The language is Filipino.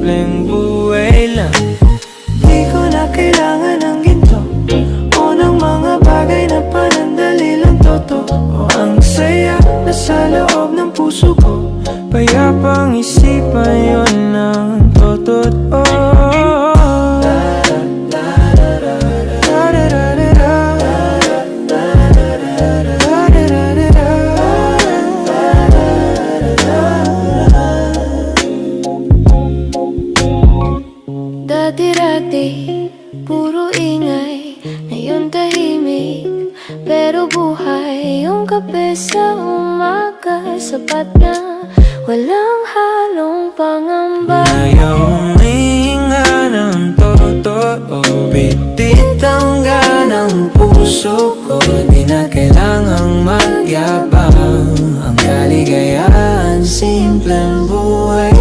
simpleng buhay lang. Di ko na kailangan ng ginto o ng mga bagay na panandali lang totoo. Ang saya na sa loob ng puso ko, Payapang isipan yun ng totoo. Dati-dati, puro ingay, ngayon tahimik. Pero buhay yung kape sa umaga, sapat na, walang halong pangamba. Ayaw huminga ng totoo, bitit ang ganang puso ko. Di na kailangang magyabang, ang kaligayahan simpleng buhay